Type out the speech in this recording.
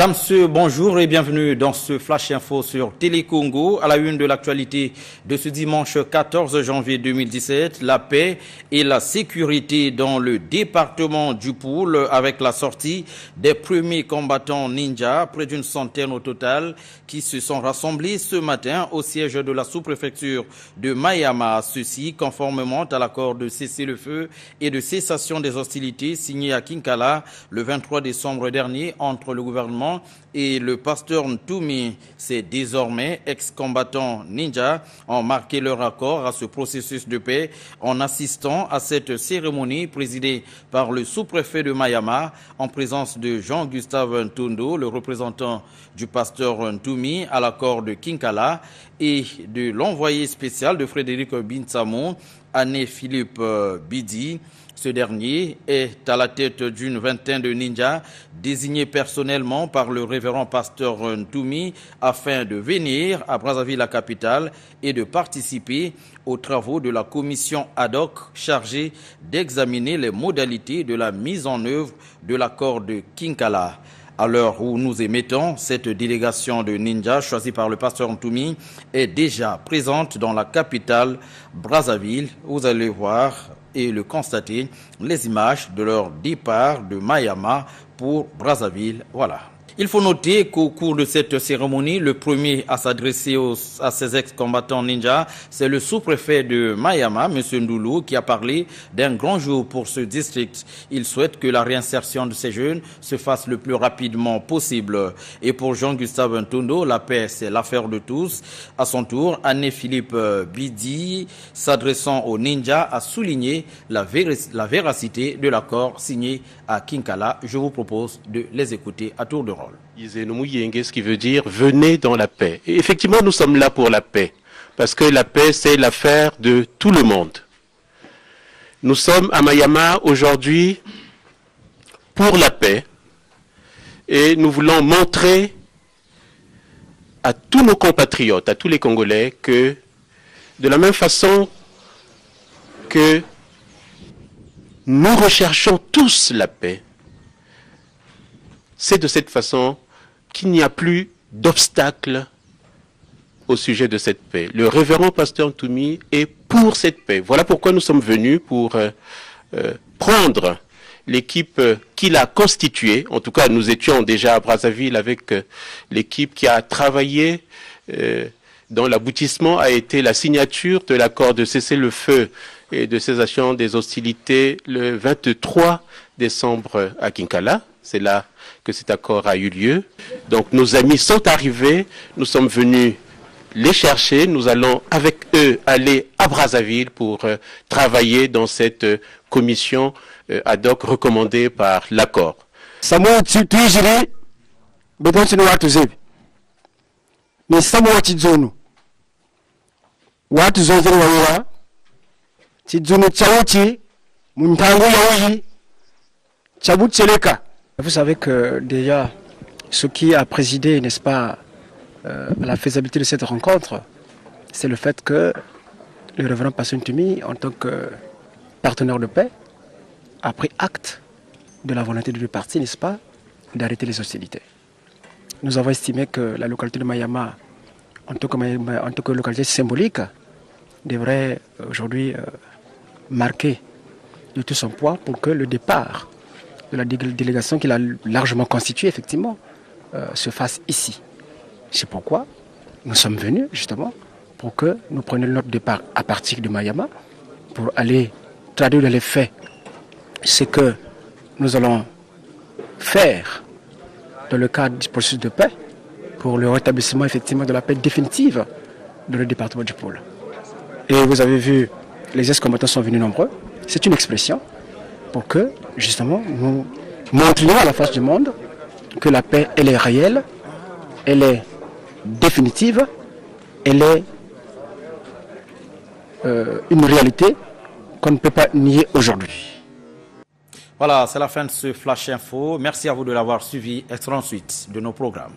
Mesdames, Messieurs, bonjour et bienvenue dans ce Flash Info sur Télé Congo. À la une de l'actualité de ce dimanche 14 janvier 2017, la paix et la sécurité dans le département du Poul avec la sortie des premiers combattants ninja, près d'une centaine au total, qui se sont rassemblés ce matin au siège de la sous-préfecture de Mayama. Ceci conformément à l'accord de cessez-le-feu et de cessation des hostilités signé à Kinkala le 23 décembre dernier entre le gouvernement et le pasteur Ntoumi. Ces désormais ex-combattants ninja ont marqué leur accord à ce processus de paix en assistant à cette cérémonie présidée par le sous-préfet de Mayama en présence de Jean-Gustave Ntondo, le représentant du pasteur Ntoumi à l'accord de Kinkala, et de l'envoyé spécial de Frédéric Bintsamo, Anne-Philippe Bidi. Ce dernier est à la tête d'une vingtaine de ninjas désignés personnellement par le révérend pasteur Ntoumi afin de venir à Brazzaville, la capitale, et de participer aux travaux de la commission ad hoc chargée d'examiner les modalités de la mise en œuvre de l'accord de Kinkala. À l'heure où nous émettons, cette délégation de ninjas choisie par le pasteur Ntoumi est déjà présente dans la capitale Brazzaville. Vous allez voir et le constater, les images de leur départ de Mayama pour Brazzaville. Voilà. Il faut noter qu'au cours de cette cérémonie, le premier à s'adresser à ces ex-combattants ninjas, c'est le sous-préfet de Mayama, M. Ndoulou, qui a parlé d'un grand jour pour ce district. Il souhaite que la réinsertion de ces jeunes se fasse le plus rapidement possible. Et pour Jean-Gustave Ntondo, la paix, c'est l'affaire de tous. À son tour, Anne-Philippe Bidi, s'adressant aux ninjas, a souligné la véracité de l'accord signé à Kinkala. Je vous propose de les écouter à tour de rôle. Ce qui veut dire venez dans la paix. Et effectivement, nous sommes là pour la paix, parce que la paix, c'est l'affaire de tout le monde. Nous sommes à Mayama aujourd'hui pour la paix, et nous voulons montrer à tous nos compatriotes, à tous les Congolais, que de la même façon que nous recherchons tous la paix, c'est de cette façon qu'il n'y a plus d'obstacle au sujet de cette paix. Le révérend pasteur Ntoumi est pour cette paix. Voilà pourquoi nous sommes venus pour prendre l'équipe qu'il a constituée. En tout cas, nous étions déjà à Brazzaville avec l'équipe qui a travaillé dont l'aboutissement a été la signature de l'accord de cessez-le-feu et de cessation des hostilités le 23 décembre à Kinkala. C'est là que cet accord a eu lieu. Donc nos amis sont arrivés, nous sommes venus les chercher, nous allons avec eux aller à Brazzaville pour travailler dans cette commission ad hoc recommandée par l'accord. Samuel Tuijiri, Bedonsino Watuzebi. Mais Samuel Tizonu. Watuzonzeri Wawa. Tizonu Tchauchi. Muntango Yaoui. Tchabut Tcheleka. Vous savez que déjà, ce qui a présidé, n'est-ce pas, à la faisabilité de cette rencontre, c'est le fait que le révérend pasteur Ntoumi, en tant que partenaire de paix, a pris acte de la volonté de deux parties, n'est-ce pas, d'arrêter les hostilités. Nous avons estimé que la localité de Mayama, en tant que localité symbolique, devrait aujourd'hui marquer de tout son poids pour que le départ de la délégation qu'il a largement constituée, effectivement, se fasse ici. C'est pourquoi nous sommes venus, justement, pour que nous prenions notre départ à partir de Mayama, pour aller traduire dans les faits ce que nous allons faire dans le cadre du processus de paix, pour le rétablissement, effectivement, de la paix définitive dans le département du Pôle. Et vous avez vu, les ex-combattants sont venus nombreux. C'est une expression pour que, justement, nous montrions à la face du monde que la paix, elle est réelle, elle est définitive, elle est une réalité qu'on ne peut pas nier aujourd'hui. Voilà, c'est la fin de ce Flash Info. Merci à vous de l'avoir suivi. Excellente suite de nos programmes.